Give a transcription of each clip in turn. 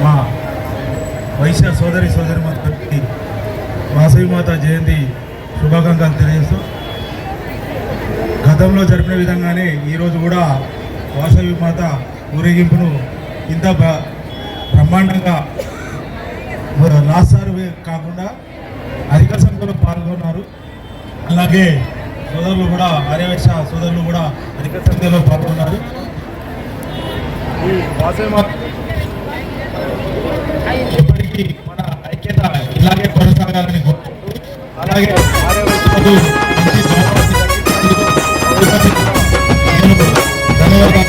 మా వైశ్య సోదరిమణులకి వాసవిమాత జయంతి శుభాకాంక్షలు తెలియజేస్తూ, గతంలో జరిపిన విధంగానే ఈరోజు కూడా వాసవిమాత ఊరేగింపును ఇంత బ్రహ్మాండంగా లాస్ట్ కాకుండా అధిక సంఖ్యలో పాల్గొన్నారు. అలాగే సోదరులు కూడా ఆర్యవైశ్య సోదరులు కూడా అధిక సంఖ్యలో పాల్గొన్నారు. ఈ వాసవిమాత ఎప్పటికీ మన ఐక్యత ఇలాగే కొనసాగాలని కోరుకుంటూ, అలాగే ఆర్యవైశ్యులకు ధన్యవాదాలు.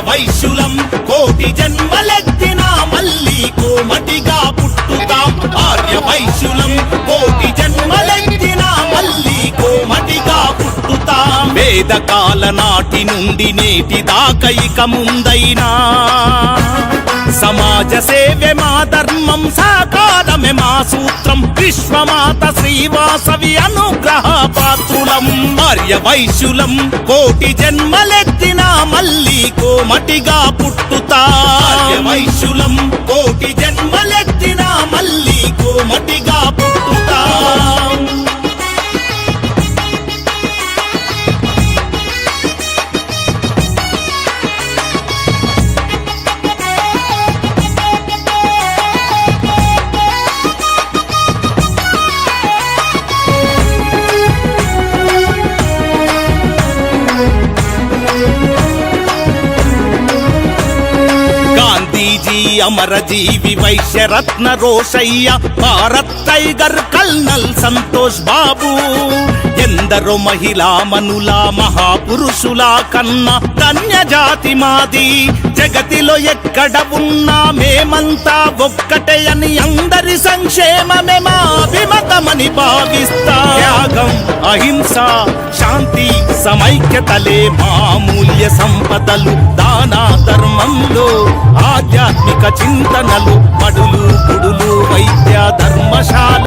వైశ్యులం కోటి జన్మలెత్తినా మళ్ళీ కోమటిగా పుట్టుతాం. ఆర్య వైశ్యులం కోటి జన్మలెత్తినా మళ్ళీ కోమటిగా పుట్టుతాం. వేదకాల నాటి నుండి నేటి దాకా ఇక ముందైనా సమాజ సేవే మా ధర్మం, సాకారమే మా సూత్రం. విశ్వమాత శ్రీవాసవి అనుగ్రహ పాత్రులం. ఆర్య వైశ్యులం కోటి జన్మలెత్తినా మళ్ళీ కోమటిగా పుట్టుతా. ఆర్య వైశ్యులం కోటి జన్మలెత్తినా మళ్ళీ కోమటిగా పుట్టుతా. అమరజీవి వైశ్యరత్న రోషయ్య, భారత్ టైగర్ కల్నల్ సంతోష్ బాబు, ఎందరో మహిళామనుల మహాపురుషుల కన్నా ధన్య జాతి మాది. జగతిలో ఎక్కడ ఉన్నా మేమంతా ఒక్కటే అని, అందరి సంక్షేమమే మా అభిమతమని భావిస్తా. త్యాగం, అహింస, శాంతి, సమైక్యతలే మా మూల్య సంపదలు. దాన ధర్మంలో ఆధ్యాత్మిక చింతనలు, బడులు గుడులు వైద్య ధర్మశాల.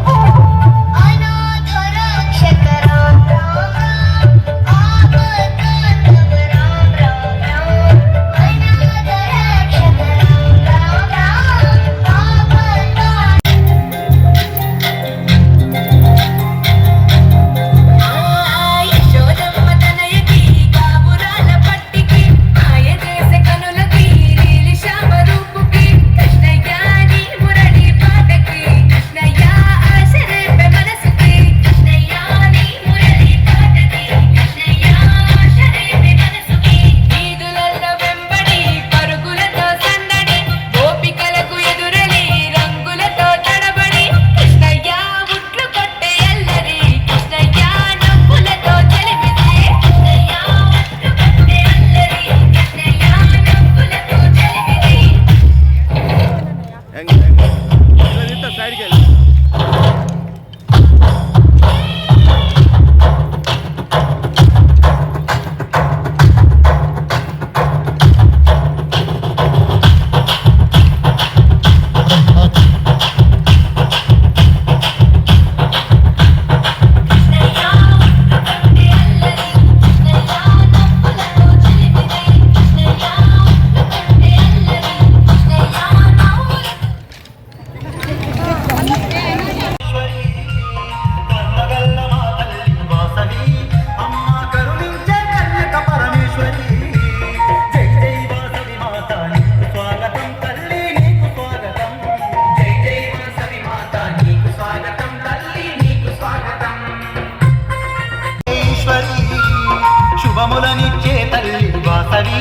శుభములనిచ్చే తల్లి వాసవి,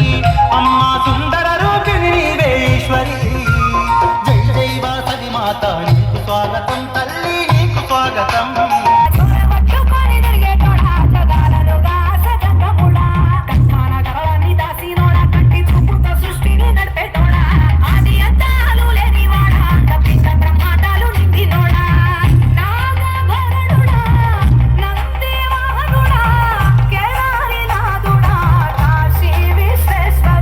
అమ్మా సుందర రూపిణి నీవే ఈశ్వరి. జై జై వాసవి మాత, నీకు స్వాగతం తల్లి, నీకు స్వాగతం. Viశ్వేశ్వర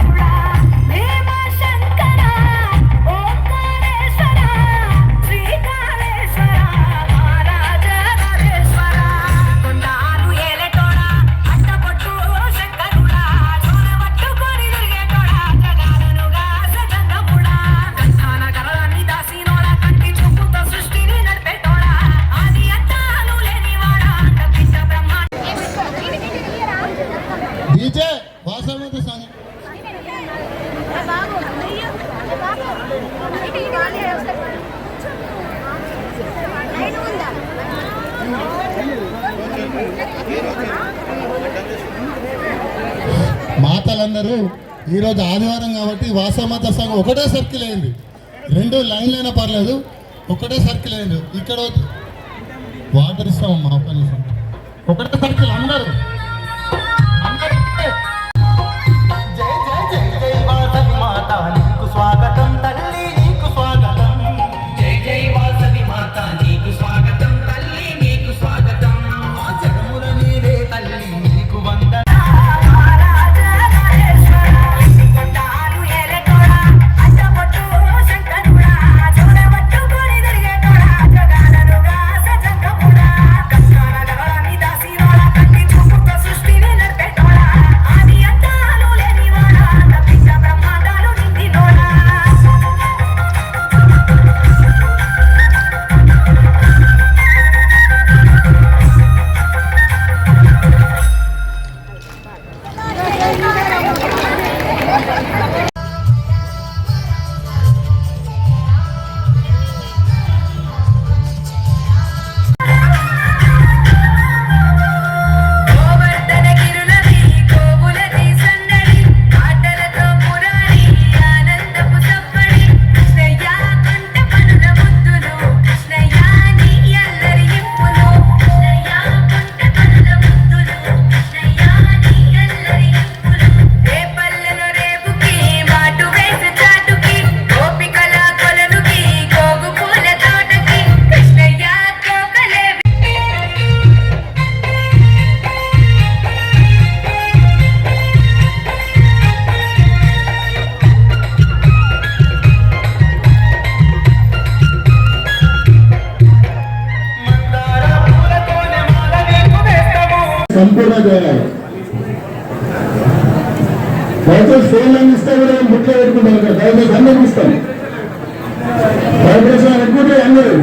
మాతలందరూ ఈరోజు ఆదివారం కాబట్టి వాసవమాత సంఘం ఒకటే సర్కిల్ అయింది. 2 లైన్లైనా పర్లేదు, ఒకటే సర్కిల్ అయింది. ఇక్కడ వాటర్ ఇస్తామమ్మా, ఒక్క నిమిషం. ఒకటే సర్కిల్ అందరూ జై జై జై జై వాసవి మాత నీకు స్వాగతం తల్లి నీకు స్వాగతం. జై జై వాసవి మాత నీకు స్వాగతం తల్లి నీకు స్వాగతం. మా జగముల నీవే తల్లి నీకు వందనం. సంపూర్ణ చేయాలి. దయచేసి ఫోన్లు ఇస్తే కూడా బుట్లో పెట్టుకుంటారు కదా, దయచేసి అందరికి ఇస్తాం. దయచేసి పెట్టుకుంటే అందరూ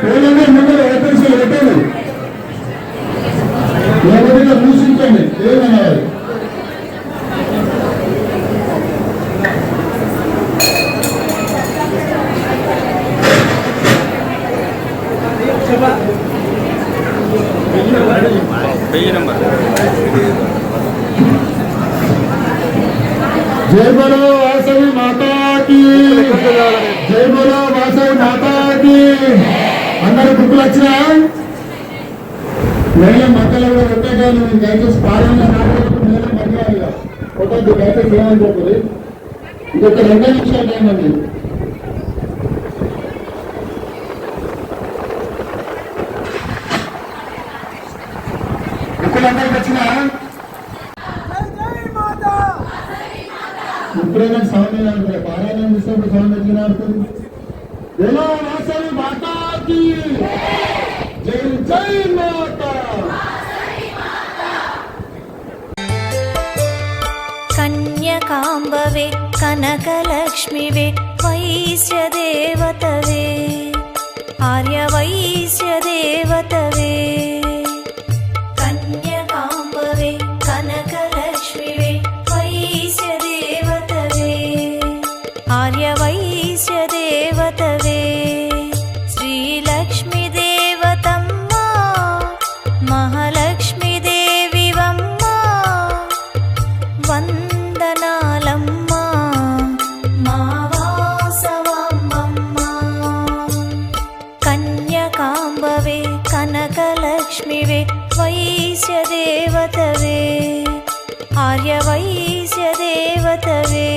ఫోన్లనే ముందు వైపరీక్షలు పెట్టండి, లేకపోతే మూసించండి ఏమన్నారు. जय बोलो वासवी माता की, जय बोलो वासवी माता की. अंदर बुक्లు వచ్చినా మేడం మధ్యలో కూడా పెట్టేటాను. దయచేసి పాలన మేడం మధ్యలో ఒకటి దయచేసి ఏమని చెప్పదు. ఇంకొక 2 నిమిషాలు టైం అండి. బుక్కులు అందరికి వచ్చినా ఇప్పుడైనా సౌండ్ ఆడుతుంది. పారాయణం చేసినప్పుడు సౌండ్ ఎట్లా ఆడుతుంది. ఎలా వాసవి మాతాకి జై జై మాతా. కన్యకాంబవే కనకలక్ష్మివే వైశ్యదేవతవే ఆర్యవైశ్యదేవతవే. కన్యకాంబవే కనకలక్ష్మివే వైశ్యదేవతవే ఆర్యవైశ్యదేవతవే. శ్రీలక్ష్మీ దేవతమ్మ మహాలక్ష్మీ దేవివమ్మ వందనాలమ్మ మా వాసవమ్మమ్మ. కన్యకాంబవే కనకలక్ష్మివే వైశ్యదేవతవే ఆర్యవైశ్యదేవతవే.